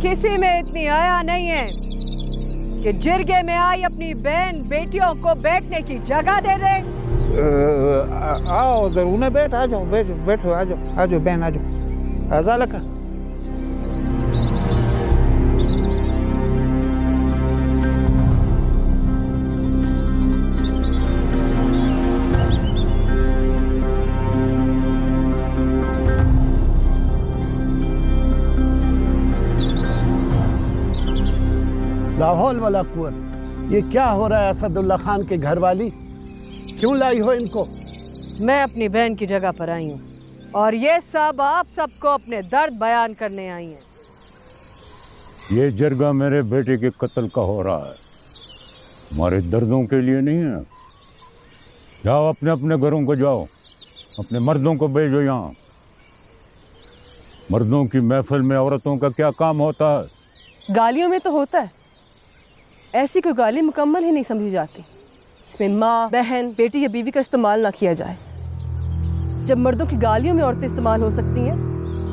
किसी में इतनी हया नहीं है कि जिरगे में आई अपनी बहन बेटियों को बैठने की जगह दे दे। आओ जरूर ना, बैठ, आ जाओ, बैठो बैठो, आ जाओ बहन, आ जाओ, आजा लका। लाहौल वाला कुंवर, ये क्या हो रहा है असदुल्ला खान के घर वाली? क्यों लाई हो इनको? मैं अपनी बहन की जगह पर आई हूँ और ये सब आप सबको अपने दर्द बयान करने आई हैं। ये जरगा मेरे बेटे के कत्ल का हो रहा है, हमारे दर्दों के लिए नहीं है। जाओ अपने अपने घरों को जाओ, अपने मर्दों को भेजो यहाँ। मर्दों की महफिल में औरतों का क्या काम होता है? गालियों में तो होता है, ऐसी कोई गाली मुकम्मल ही नहीं समझी जाती इसमें माँ, बहन, बेटी या बीवी का इस्तेमाल ना किया जाए। जब मर्दों की गालियों में औरतें इस्तेमाल हो सकती हैं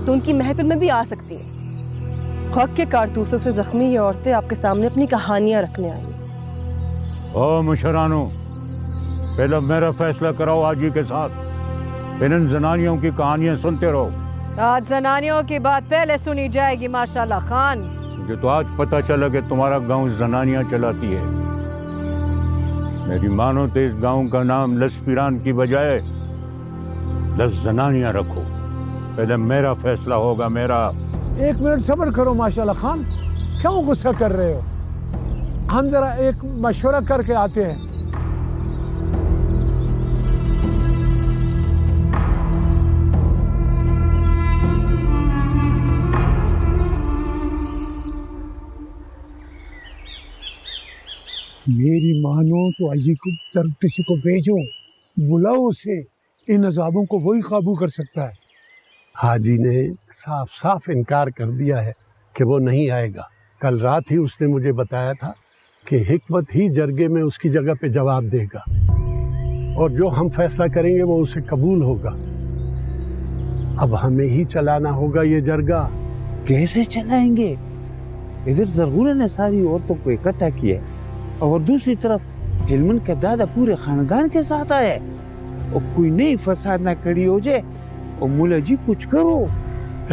तो उनकी महफिल में भी आ सकती हैं। हक के कारतूसों से जख्मी ये औरतें आपके सामने अपनी कहानियां रखने आई हैं। ओ मुशरानो, पहले मेरा फैसला कराओ हाजी के साथ, इन जनानियों की कहानियां सुनते रहो। आज जनानियों की बात पहले सुनी जाएगी माशाल्लाह खान। मुझे तो आज पता चला कि तुम्हारा गांव जनानियां चलाती है। मेरी मानो तो इस गांव का नाम लसपीरान की बजाय लस जनानियां रखो। पहले मेरा फैसला होगा, मेरा। एक मिनट सब्र करो माशाल्लाह खान, क्यों गुस्सा कर रहे हो? हम जरा एक मशवरा करके आते हैं। मेरी मानो तो अजी को किसी को भेजो, बुलाओ उसे, इन अजाबों को वही काबू कर सकता है। हाजी ने साफ साफ इनकार कर दिया है कि वो नहीं आएगा। कल रात ही उसने मुझे बताया था कि हिकमत ही जरगे में उसकी जगह पे जवाब देगा और जो हम फैसला करेंगे वो उसे कबूल होगा। अब हमें ही चलाना होगा ये जरगा। कैसे चलाएंगे? इधर जरूर ने सारी औरतों को इकट्ठा किया और दूसरी तरफ हिलमन का दादा पूरे खानदान के साथ आया और कोई नई फसाद ना खड़ी हो जाए। और मुला जी कुछ करो।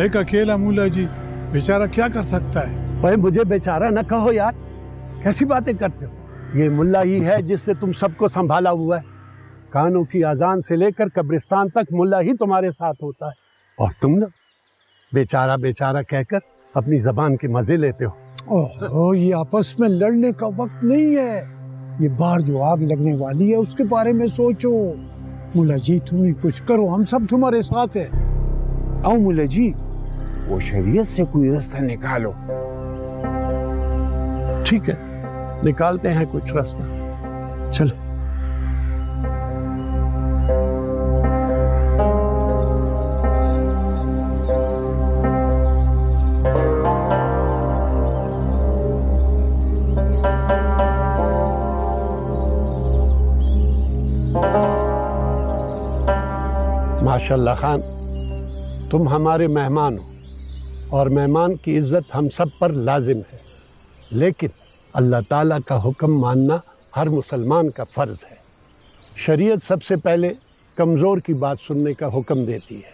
एक अकेला मुला जी बेचारा क्या कर सकता है? भाई मुझे बेचारा न कहो यार, कैसी बातें करते हो? ये मुल्ला ही है जिससे तुम सबको संभाला हुआ है। कानों की अजान से लेकर कब्रिस्तान तक मुल्ला ही तुम्हारे साथ होता है और तुम ना बेचारा बेचारा कहकर अपनी जबान के मजे लेते हो। ओह, ये आपस में लड़ने का वक्त नहीं है। ये बाहर जो आग लगने वाली है उसके बारे में सोचो। मुल्ला जी तुम ही कुछ करो, हम सब तुम्हारे साथ हैं। आओ मुला जी, वो शरीयत से कोई रास्ता निकालो। ठीक है, निकालते हैं कुछ रास्ता। चलो। माशाल्लाह खान, तुम हमारे मेहमान हो और मेहमान की इज्जत हम सब पर लाजिम है, लेकिन अल्लाह ताला का हुक्म मानना हर मुसलमान का फ़र्ज़ है। शरीयत सबसे पहले कमज़ोर की बात सुनने का हुक्म देती है,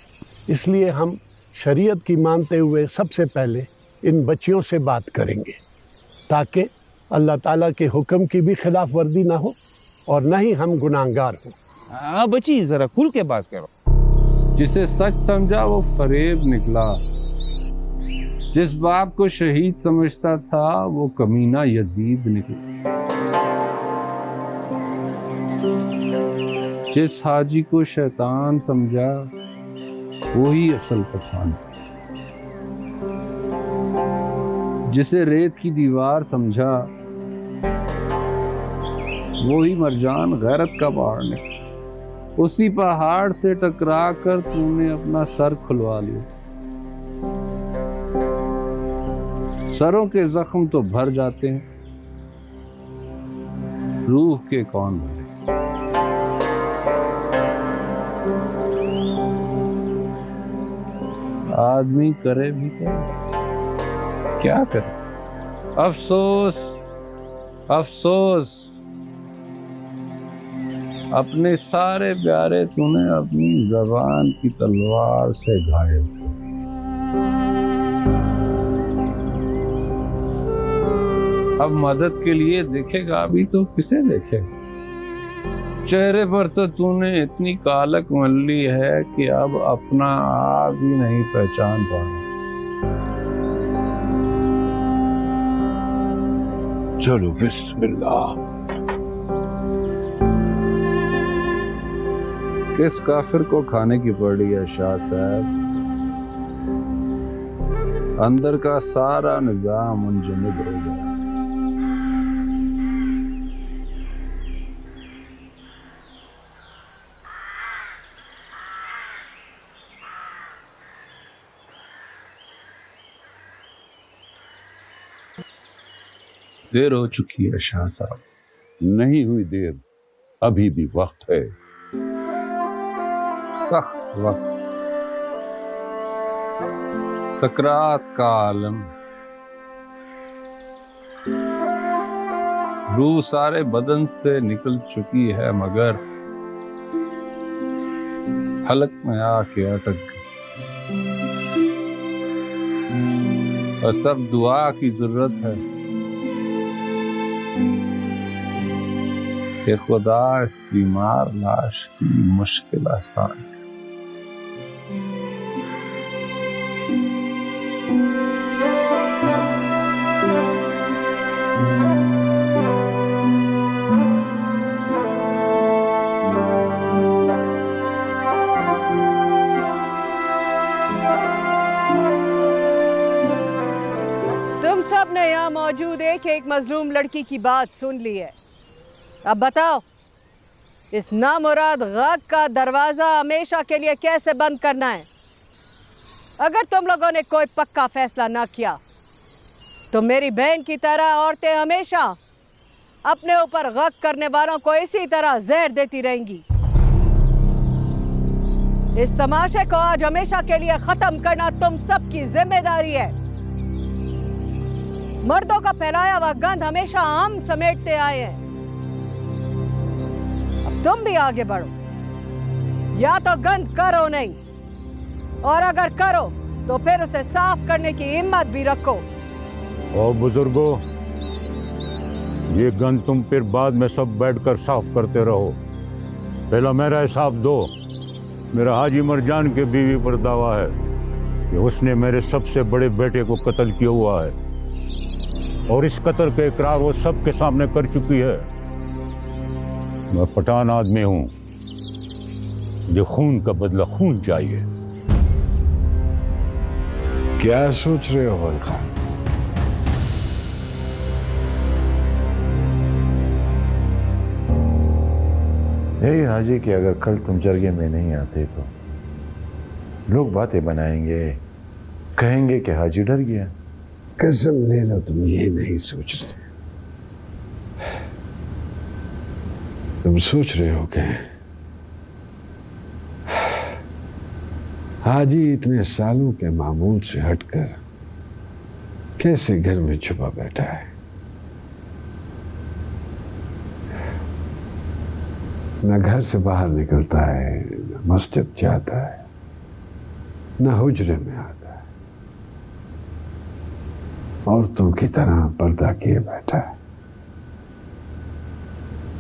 इसलिए हम शरीयत की मानते हुए सबसे पहले इन बच्चियों से बात करेंगे ताकि अल्लाह ताला के हुक्म की भी खिलाफ वर्दी ना हो और न ही हम गुनाहगार हों। हाँ बच्ची, जरा खुल के बात करो। जिसे सच समझा वो फरेब निकला, जिस बाप को शहीद समझता था वो कमीना यजीद निकला, जिस हाजी को शैतान समझा वही असल पठान, जिसे रेत की दीवार समझा वही मरजान गैरत का पहाड़ निकला। उसी पहाड़ से टकरा कर तूने अपना सर खुलवा लिया। सरों के जख्म तो भर जाते हैं, रूह के कौन भरे। आदमी करे भी क्या, क्या करें, अफसोस अफसोस, अपने सारे प्यारे तूने अपनी जबान की तलवार से घायल किया। अब मदद के लिए देखेगा भी तो किसे देखेगा? चेहरे पर तो तूने इतनी कालक मल्ली है कि अब अपना आप ही नहीं पहचान पा रहा। चलो बिस्मिल्लाह। किस काफिर को खाने की पड़ी है शाह साहब? अंदर का सारा निजाम मुंजमद हो गया। देर हो चुकी है शाह साहब। नहीं हुई देर, अभी भी वक्त है। सख्त वक्त, सकरात का आलम, रूह सारे बदन से निकल चुकी है मगर हलक में आके अटक गई। और सब दुआ की जरूरत है कि खुदा इस बीमार लाश की मुश्किल आसान करे। तुम सब ने यहाँ मौजूद एक मजलूम लड़की की बात सुन ली है। अब बताओ, इस नामुराद गग का दरवाजा हमेशा के लिए कैसे बंद करना है? अगर तुम लोगों ने कोई पक्का फैसला ना किया तो मेरी बहन की तरह औरतें हमेशा अपने ऊपर गग करने वालों को इसी तरह जहर देती रहेंगी। इस तमाशे को आज हमेशा के लिए खत्म करना तुम सबकी जिम्मेदारी है। मर्दों का फैलाया हुआ गंध हमेशा हम समेटते आए हैं। अब तुम भी आगे बढ़ो, या तो गंद करो नहीं, और अगर करो तो फिर उसे साफ करने की हिम्मत भी रखो। और बुजुर्गों, ये गंद तुम फिर बाद में सब बैठकर साफ करते रहो। पहला मेरा हिसाब दो। मेरा हाजी मरजान के बीवी पर दावा है कि उसने मेरे सबसे बड़े बेटे को कत्ल किया हुआ है, और इस कत्ल के इकरार वो सबके सामने कर चुकी है। मैं पठान आदमी हूं, मुझे खून का बदला खून चाहिए। क्या सोच रहे हो अवल खान? यही हाजी कि अगर कल तुम जरगे में नहीं आते तो लोग बातें बनाएंगे, कहेंगे कि हाजी डर गया। कसम ले लो तुम ये नहीं सोच रहे। तुम सोच रहे हो कि हाजी इतने सालों के मामूल से हटकर कैसे घर में छुपा बैठा है। न घर से बाहर निकलता है, न मस्जिद जाता है, न हुजरे में आता है, औरतों की तरह पर्दा किए बैठा है।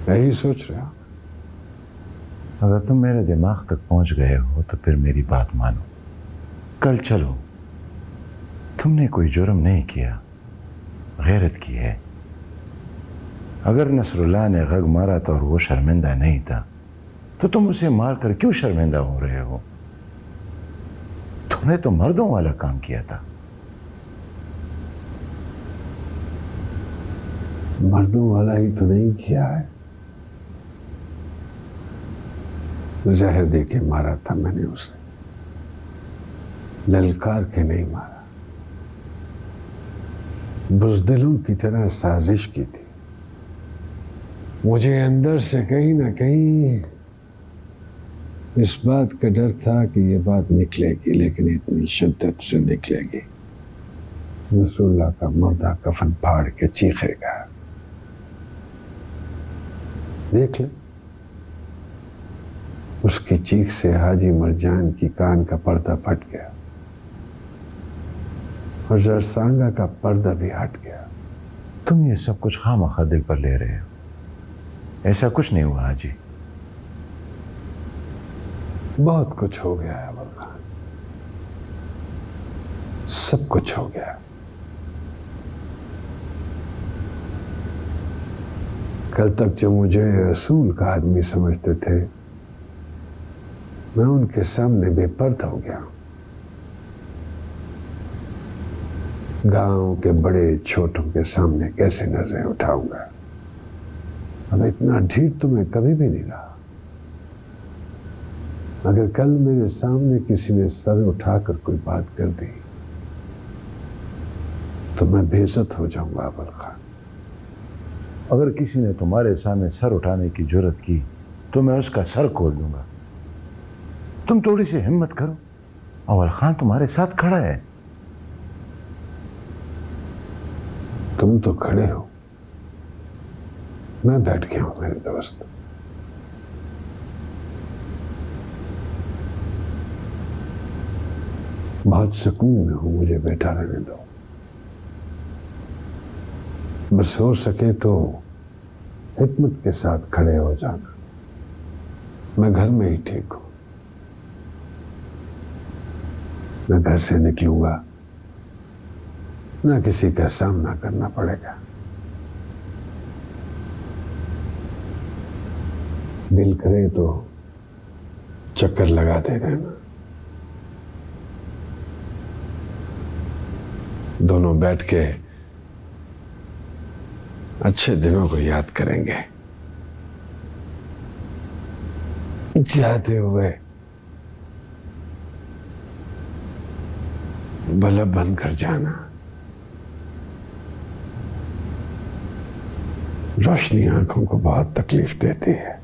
यही सोच रहे हो? अगर तुम मेरे दिमाग तक पहुंच गए हो तो फिर मेरी बात मानो। कल चलो, तुमने कोई जुर्म नहीं किया, गैरत की है। अगर नसरुल्लाह ने गग मारा था और वो शर्मिंदा नहीं था तो तुम उसे मारकर क्यों शर्मिंदा हो रहे हो? तुमने तो मर्दों वाला काम किया था। मर्दों वाला ही तो नहीं किया है। जहर दे के मारा था मैंने उसे, ललकार के नहीं मारा। बुज़दिलों की तरह साजिश की थी। मुझे अंदर से कहीं ना कहीं इस बात का डर था कि ये बात निकलेगी, लेकिन इतनी शिद्दत से निकलेगी रसूलुल्लाह का मुर्दा कफन फाड़ के चीखेगा। देख ले, उसकी चीख से हाजी मरजान की कान का पर्दा फट गया और जरसांगा का पर्दा भी हट गया। तुम ये सब कुछ खामखा दिल पर ले रहे हो, ऐसा कुछ नहीं हुआ हाजी। बहुत कुछ हो गया है अमर खान, सब कुछ हो गया। कल तक जो मुझे रसूल का आदमी समझते थे, मैं उनके सामने बेपर्द हो गया। गांव के बड़े छोटों के सामने कैसे नजरें उठाऊंगा। अब इतना ढीठ तो मैं कभी भी नहीं रहा। अगर कल मेरे सामने किसी ने सर उठाकर कोई बात कर दी तो मैं बेइज्जत हो जाऊंगा अमर खान। अगर किसी ने तुम्हारे सामने सर उठाने की जुर्रत की तो मैं उसका सर खोल दूंगा। तुम थोड़ी सी हिम्मत करो, अव्वल खान तुम्हारे साथ खड़ा है। तुम तो खड़े हो, मैं बैठ गया हूं मेरे दोस्त। बहुत सुकून में हूं, मुझे बैठा रहने दो। बस हो सके तो हिकमत के साथ खड़े हो जाना। मैं घर में ही ठीक हूं। मैं घर से निकलूंगा ना किसी का सामना करना पड़ेगा। दिल करे तो चक्कर लगाते रहना। दोनों बैठ के अच्छे दिनों को याद करेंगे। जाते हुए बल्ब बंद कर जाना। रोशनी आंखों को बहुत तकलीफ देती है।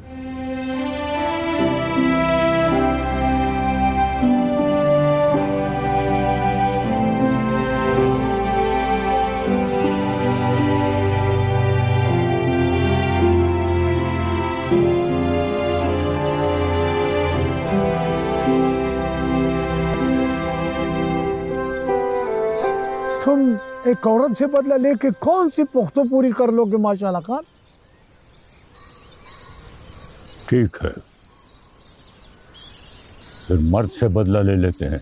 तुम एक औरत से बदला लेके कौन सी पुख्तो पूरी कर लोगे माशाल्लाह खान? ठीक है, फिर मर्द से बदला ले लेते हैं।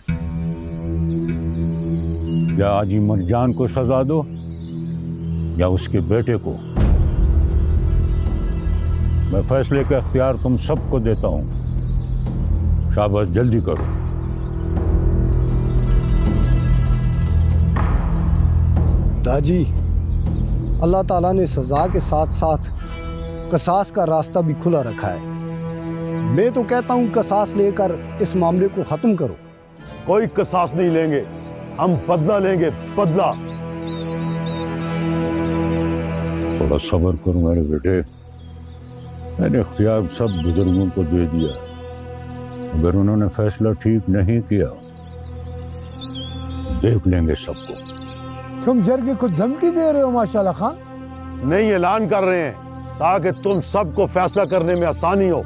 या हाजी मरजान को सजा दो या उसके बेटे को। मैं फैसले का अख्तियार तुम सबको देता हूं। शाबाश, जल्दी करो। दाजी, अल्लाह ताला ने सजा के साथ साथ कसास का रास्ता भी खुला रखा है। मैं तो कहता हूँ कसास लेकर इस मामले को खत्म करो। कोई कसास नहीं लेंगे, हम बदला लेंगे, बदला। थोड़ा सब्र करो मेरे बेटे, मैंने इख्तियार सब बुजुर्गों को दे दिया। अगर उन्होंने फैसला ठीक नहीं किया देख लेंगे सबको। तुम जरगे को धमकी दे रहे हो माशाल्लाह खान? नहीं, ऐलान कर रहे हैं ताकि तुम सबको फैसला करने में आसानी हो।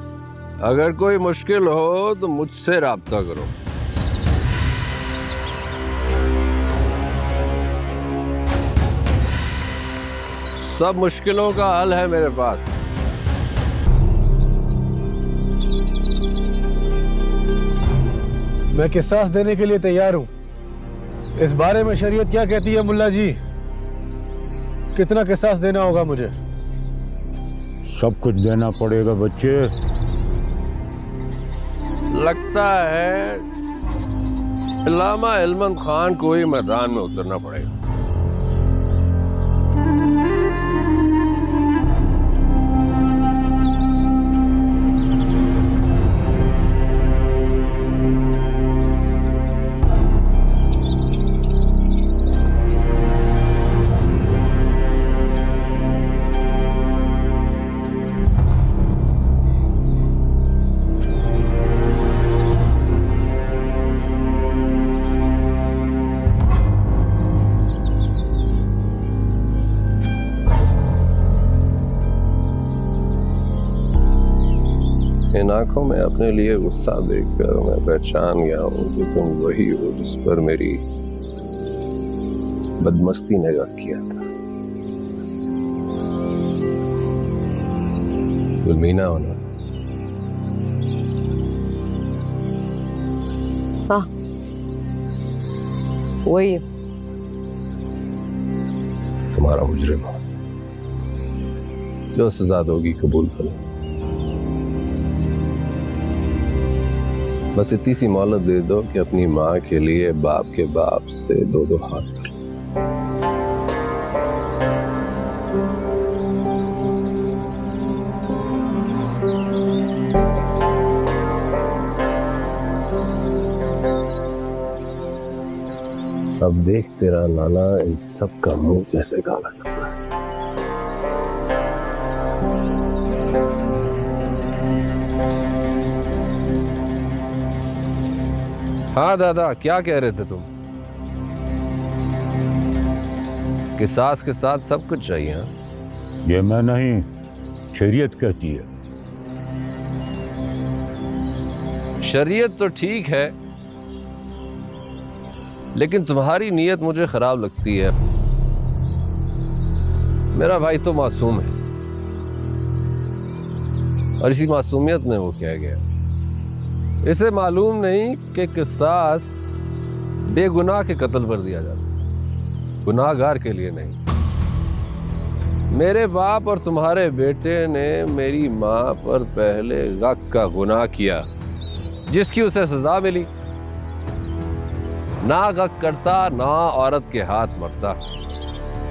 अगर कोई मुश्किल हो तो मुझसे राब्ता करो। सब मुश्किलों का हल है मेरे पास। मैं किसास देने के लिए तैयार हूँ। इस बारे में शरीयत क्या कहती है मुल्ला जी? कितना किसास देना होगा मुझे? सब कुछ देना पड़ेगा बच्चे। लगता है अल्लामा इल्मन खान को ही मैदान में उतरना पड़ेगा। इन आंखों में अपने लिए गुस्सा देखकर मैं पहचान गया हूं कि तुम वही हो जिस पर मेरी बदमस्ती ने निगाह किया था। गुलमीना हो ना? हाँ, वही है। तुम्हारा मुजरिम हो, जो सजा दोगी कबूल करो। बस इतनी सी मोहलत दे दो कि अपनी माँ के लिए बाप के बाप से दो दो हाथ कर लो। अब देख तेरा लाला इन सब का मुंह कैसे काला करता है। हाँ दादा, क्या कह रहे थे तुम? कि सास के साथ सब कुछ चाहिए? हाँ? ये मैं नहीं, शरीयत कहती है। शरीयत तो ठीक है, लेकिन तुम्हारी नीयत मुझे खराब लगती है। मेरा भाई तो मासूम है, और इसी मासूमियत में वो कह गया। इसे मालूम नहीं कि किसास बेगुनाह के कत्ल पर दिया जाता है, गुनाहगार के लिए नहीं। मेरे बाप और तुम्हारे बेटे ने मेरी माँ पर पहले गक का गुनाह किया, जिसकी उसे सजा मिली। ना गक करता, ना औरत के हाथ मरता।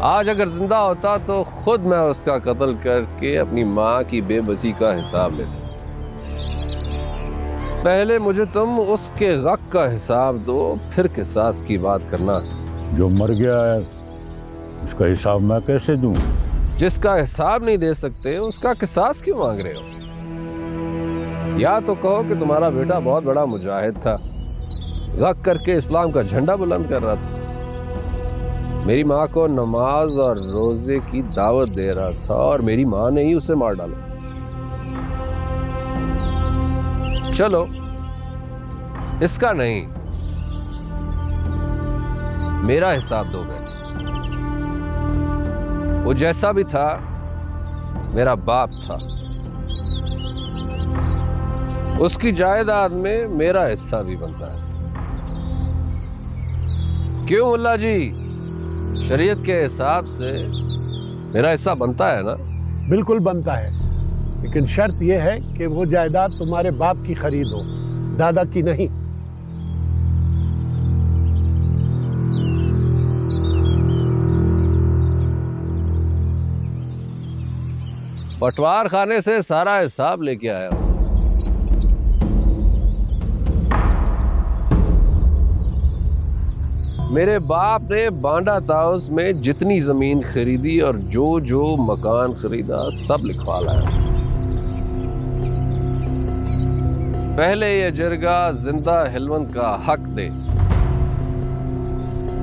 आज अगर जिंदा होता तो खुद मैं उसका कत्ल करके अपनी माँ की बेबसी का हिसाब लेता। पहले मुझे तुम उसके गक का हिसाब दो, फिर किसास की बात करना। जो मर गया है उसका हिसाब मैं कैसे दूं? जिसका हिसाब नहीं दे सकते उसका किसास क्यों मांग रहे हो? या तो कहो कि तुम्हारा बेटा बहुत बड़ा मुजाहिद था, गक करके इस्लाम का झंडा बुलंद कर रहा था, मेरी माँ को नमाज और रोजे की दावत दे रहा था, और मेरी माँ ने ही उसे मार डाला। चलो, इसका नहीं, मेरा हिसाब दो पहले। वो जैसा भी था मेरा बाप था, उसकी जायदाद में मेरा हिस्सा भी बनता है। क्यों मुल्ला जी, शरीयत के हिसाब से मेरा हिस्सा बनता है ना? बिल्कुल बनता है, लेकिन शर्त यह है कि वो जायदाद तुम्हारे बाप की खरीद हो, दादा की नहीं। पटवार खाने से सारा हिसाब लेके आया हूं। मेरे बाप ने बांडा ताउस में जितनी जमीन खरीदी और जो जो मकान खरीदा सब लिखवा लाया। पहले ये जरगा जिंदा हिलवंत का हक दे,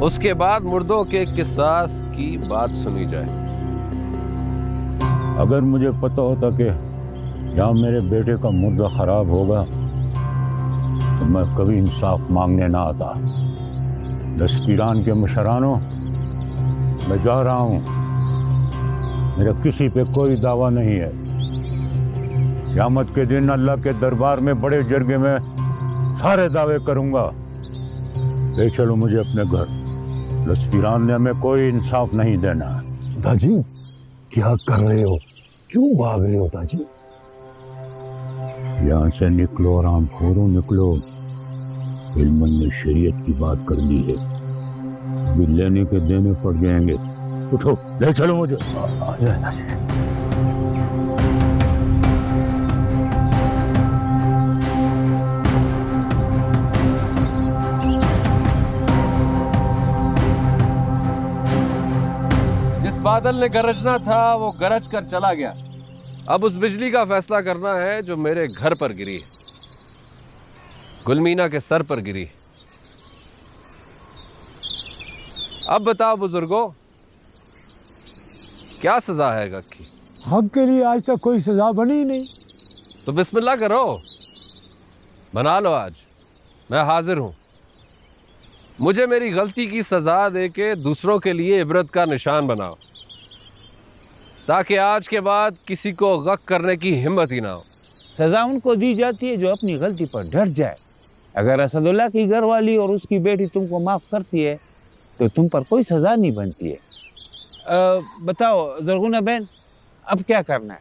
उसके बाद मुर्दों के किसास की बात सुनी जाए। अगर मुझे पता होता कि यहाँ मेरे बेटे का मुर्दा खराब होगा तो मैं कभी इंसाफ मांगने ना आता। 10 पीरान के मुशरानों, मैं जा रहा हूँ, मेरा किसी पे कोई दावा नहीं है। क़यामत के दिन अल्लाह के दरबार में बड़े जरगे में सारे दावे करूँगा। ले चलो मुझे अपने घर, 10 पीरान ने हमें कोई इंसाफ नहीं देना। दाजी क्या कर रहे हो, क्यों भाग रहे हो दाजी? यहाँ से निकलो, आराम खोरो निकलो। इल्मन ने शरीयत की बात कर ली है, अभी लेने के देने पड़ जाएंगे। उठो, ले चलो मुझे। जिस बादल ने गरजना था वो गरज कर चला गया। अब उस बिजली का फैसला करना है जो मेरे घर पर गिरी है, गुलमीना के सर पर गिरी। अब बताओ बुजुर्गों, क्या सजा है गक की? हक के लिए आज तक कोई सजा बनी ही नहीं। तो बिस्मिल्लाह करो, बना लो। आज मैं हाजिर हूं। मुझे मेरी गलती की सजा दे के दूसरों के लिए इबरत का निशान बनाओ, ताकि आज के बाद किसी को गक करने की हिम्मत ही ना हो। सजा उनको दी जाती है जो अपनी गलती पर डर जाए। अगर असदुल्ला की घरवाली और उसकी बेटी तुमको माफ़ करती है तो तुम पर कोई सज़ा नहीं बनती है। बताओ ज़रगुना बहन, अब क्या करना है?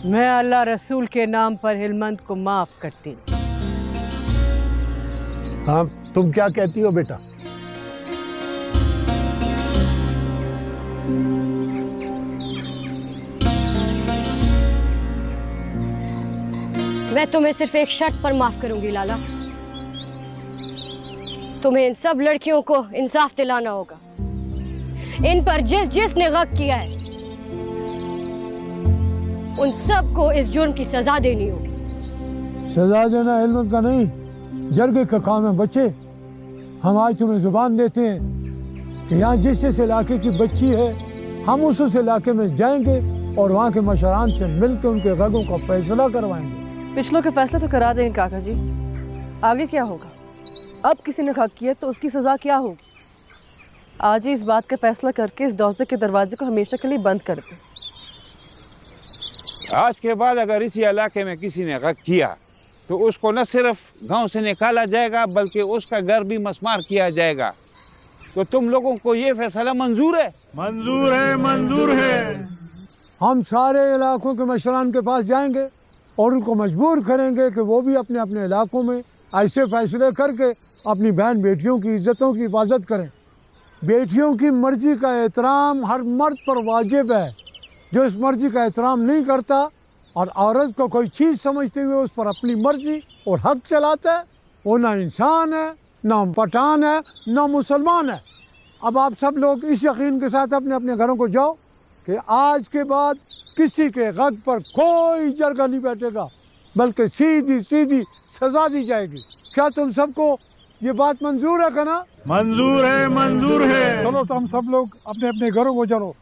मैं अल्लाह रसूल के नाम पर हिलमंद को माफ करती हूँ। हाँ, तुम क्या कहती हो बेटा? मैं तुम्हें सिर्फ एक शर्त पर माफ करूंगी लाला। तुम्हें इन सब लड़कियों को इंसाफ दिलाना होगा। इन पर जिसने गक किया है उन सबको इस जुर्म की सजा देनी होगी। सजा देना हिलमत का नहीं, जरगे का काम है बच्चे। हम आज तुम्हें जुबान देते हैं कि यहाँ जिस इलाके की बच्ची है हम उस इलाके में जाएंगे और वहाँ के मशरान से मिलकर उनके गगों का फैसला करवाएंगे। पिछलों के फैसले तो करा देंगे काका जी, आगे क्या होगा? अब किसी ने हक किया तो उसकी सज़ा क्या होगी? आज ही इस बात का फैसला करके इस दौजे के दरवाजे को हमेशा के लिए बंद कर दें। आज के बाद अगर इसी इलाके में किसी ने गक किया तो उसको न सिर्फ गांव से निकाला जाएगा बल्कि उसका घर भी मस्मार किया जाएगा। तो तुम लोगों को ये फैसला मंजूर है? मंजूर है, मंजूर है। हम सारे इलाकों के मशरान के पास जाएंगे और उनको मजबूर करेंगे कि वो भी अपने अपने इलाकों में ऐसे फैसले करके अपनी बहन बेटियों की इज्जतों की हिफाजत करें। बेटियों की मर्जी का एहतराम हर मर्द पर वाजिब है। जो इस मर्जी का एहतराम नहीं करता और औरत को कोई चीज़ समझते हुए उस पर अपनी मर्जी और हक चलाता है, वो ना इंसान है, ना पठान है, ना मुसलमान है। अब आप सब लोग इस यकीन के साथ अपने अपने घरों को जाओ कि आज के बाद किसी के गद पर कोई जरगा नहीं बैठेगा, बल्कि सीधी सीधी सजा दी जाएगी। क्या तुम सबको ये बात मंजूर है? का ना? मंजूर है, मंजूर है। चलो तो हम सब लोग अपने अपने घरों को चलो।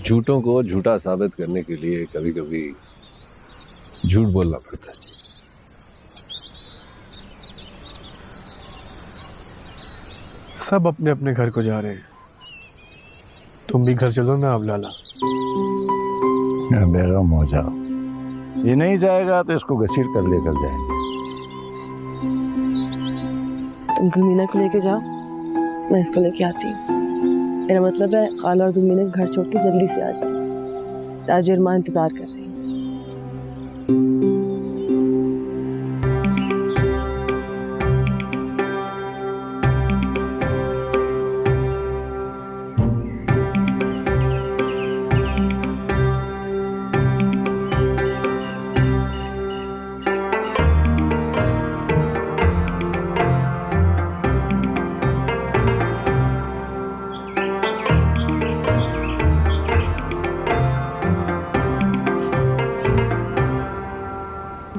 झूठों को झूठा साबित करने के लिए कभी कभी झूठ बोलना पड़ता है। सब अपने अपने घर को जा रहे हैं, तुम भी घर चलो ना अब लाला। बेगम हो जाओ, ये नहीं जाएगा तो इसको घसीट कर लेकर जाएंगे। तुम गुलमीना को लेके जाओ, मैं इसको लेके आती हूँ। मेरा मतलब है खाला और गुलमीना घर छोड़ के जल्दी से आ जाओ। ताज और माँ इंतजार कर रही हैं।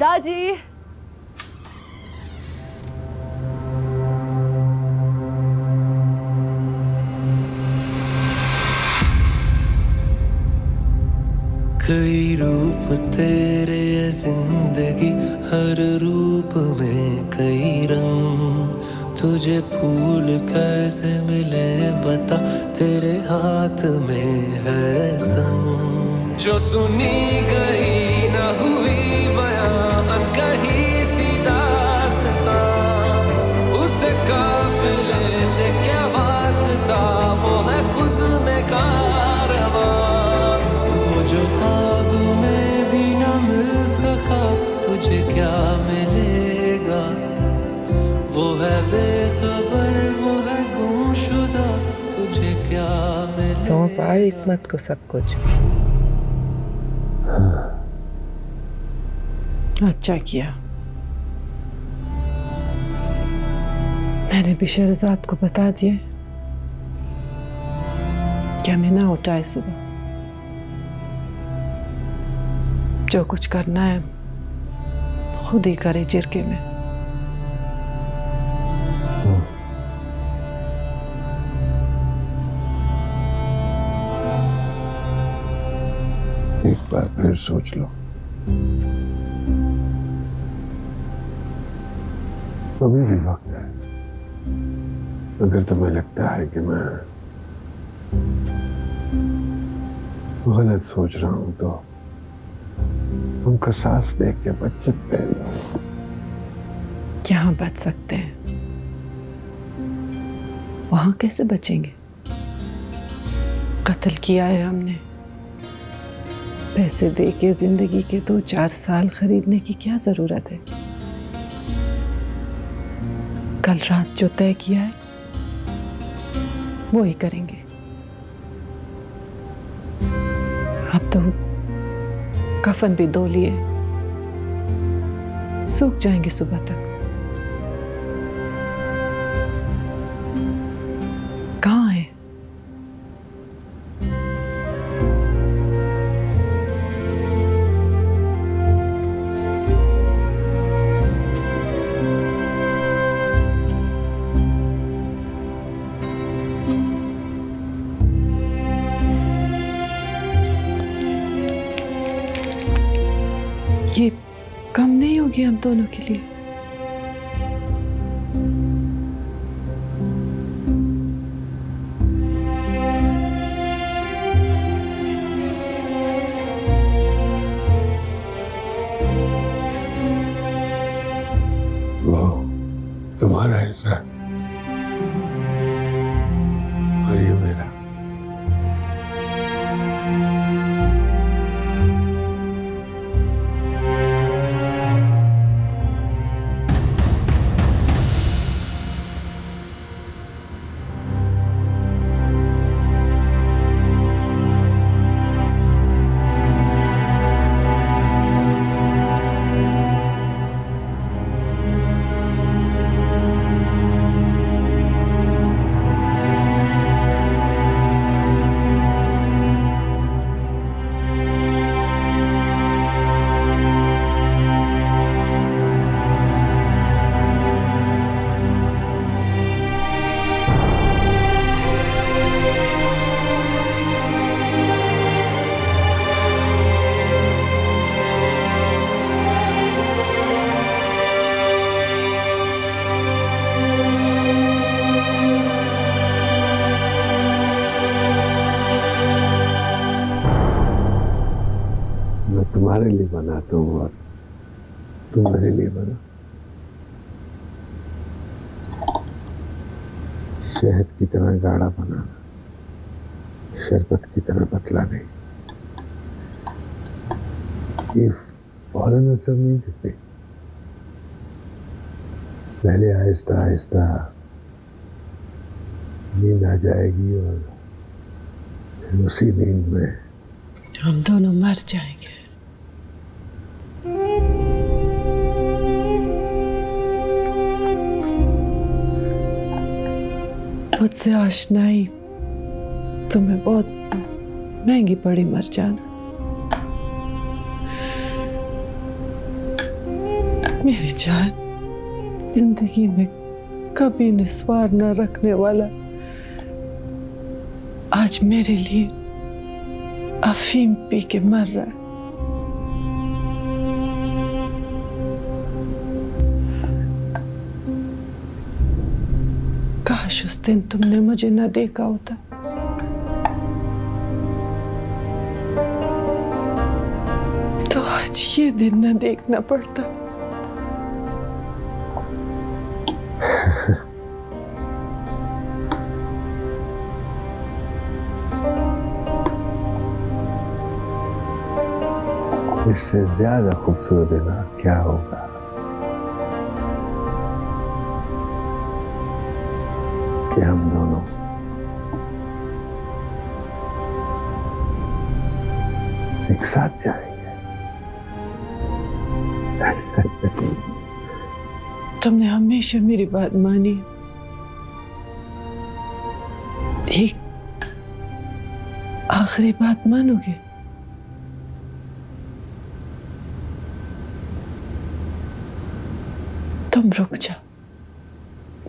दादी, कई रूप तेरे जिंदगी, हर रूप में कई रंग। तुझे फूल कैसे मिले बता, तेरे हाथ में है संग। जो सुनी गई न हुई बयान कहीं सी दास्ता, उसे काफिले से क्या वास्ता, वो है खुद में कारवां। वो जो ख्वाब में भी न मिल सका, तुझे क्या मिलेगा, वो है बेखबर, वो है गुमशुदा, तुझे क्या मिलेगा। सौंपा हिकमत को सब कुछ। अच्छा किया, मैंने भी शहरजाद को बता दिया क्या मैं ना उठाए सुबह। जो कुछ करना है खुद ही करे जिरके में। एक बार फिर सोच लो। अभी भी वक्त है। अगर तुम्हें लगता है कि मैं गलत सोच रहा हूं तो हम कसास देख के बच सकते हैं। यहाँ बच सकते हैं, वहां कैसे बचेंगे? कत्ल किया है हमने, पैसे दे के जिंदगी के 2-4 साल खरीदने की क्या जरूरत है? कल रात जो तय किया है वो ही करेंगे। अब तो कफन भी धो लिए, सूख जाएंगे सुबह तक। कहाँ है? ये कम नहीं होगी हम दोनों के लिए? वो तुम्हारा हिस्सा और ये मेरा। मैं तुम्हारे लिए बनाता हूँ और तुम मेरे लिए बना। शहद की तरह गाढ़ा बनाना, शरबत की तरह पतला नहीं। ये फौरन असर नहीं दिखते, पहले आहिस्ता आहिस्ता नींद आ जाएगी और फिर उसी नींद में हम दोनों मर जाएंगे। मुझसे आशनाई तुम्हें बहुत महंगी पड़ी मर जाना। मेरी जान, जिंदगी में कभी निस्वार न रखने वाला आज मेरे लिए अफीम पी के मर रहा है। काश उस दिन तुमने मुझे न देखा होता। ये दिन न देखना पड़ता। इससे ज्यादा खूबसूरत दिन क्या होगा। कि हम दोनों एक साथ जाएंगे। तुमने हमेशा मेरी बात मानी। एक आखिरी बात मानोगे? तुम रुक जाओ,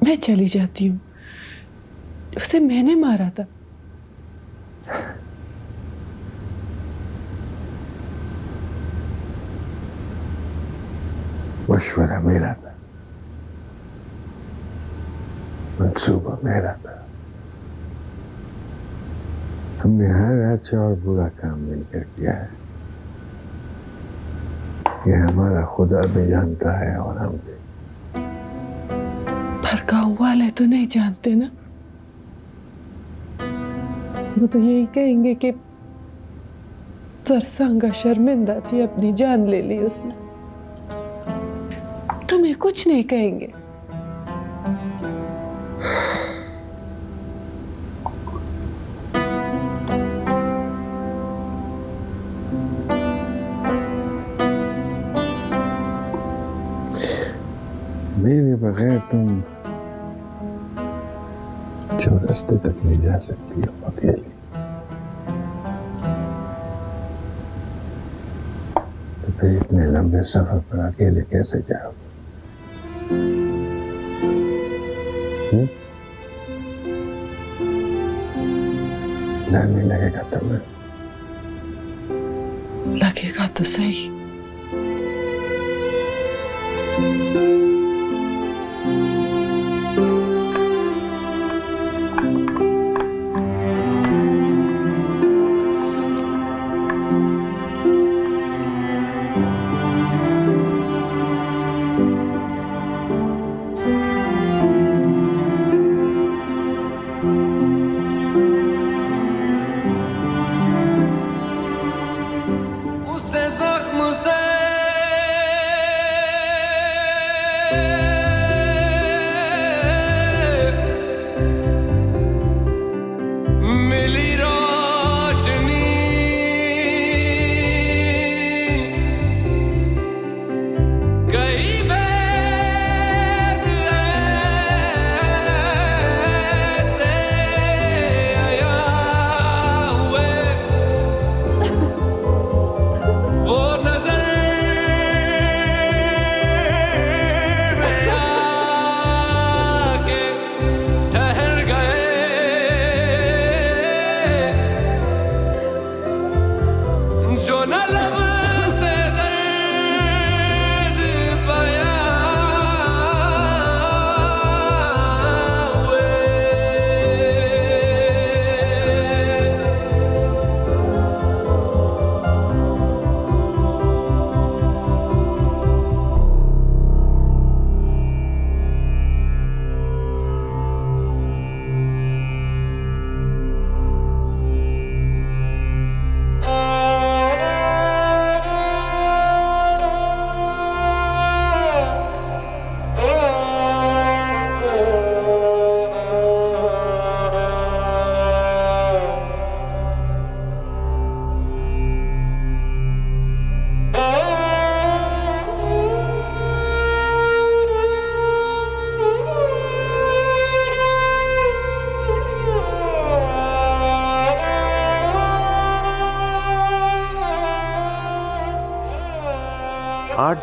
मैं चली जाती हूँ। उसे मैंने मारा था। मशवरा मेरा था, मंसूबा मेरा था। हमने हर अच्छा और बुरा काम मिलकर किया है। ये हमारा खुदा भी जानता है और हम भी। पर गाँव वाले तो नहीं जानते ना। वो तो यही कहेंगे कि सरसांगा शर्मिंदा थी, अपनी जान ले ली उसने। तुम्हें कुछ नहीं कहेंगे। मेरे बगैर तुम जो रास्ते तक नहीं जा सकती हो अकेले, तो फिर इतने लंबे सफर पर अकेले कैसे जाओ? डर नहीं लगेगा तुम्हें? लगेगा तो सही।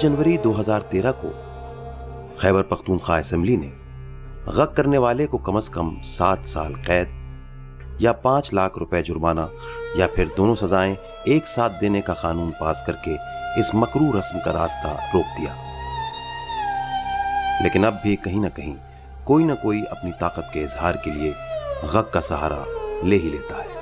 जनवरी 2013 को खैबर पख्तूनख्वा असेंबली ने गग करने वाले को कम से कम 7 साल कैद या 5 लाख रुपए जुर्माना या फिर दोनों सजाएं एक साथ देने का कानून पास करके इस मकरू रस्म का रास्ता रोक दिया। लेकिन अब भी कहीं ना कहीं कोई ना कोई अपनी ताकत के इजहार के लिए गग का सहारा ले ही लेता है।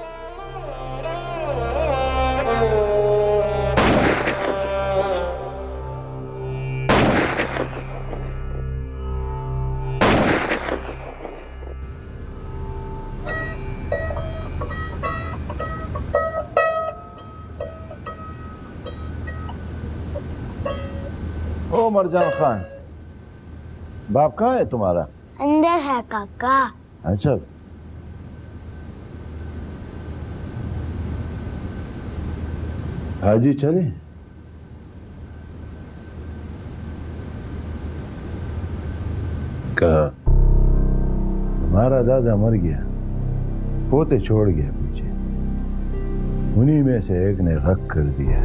ओ मरजान खान, बाप कहाँ है तुम्हारा? अंदर है काका। अच्छा, हाजी चले? कहा हमारा दादा मर गया, पोते छोड़ गया पीछे, उन्हीं में से एक ने हक कर दिया।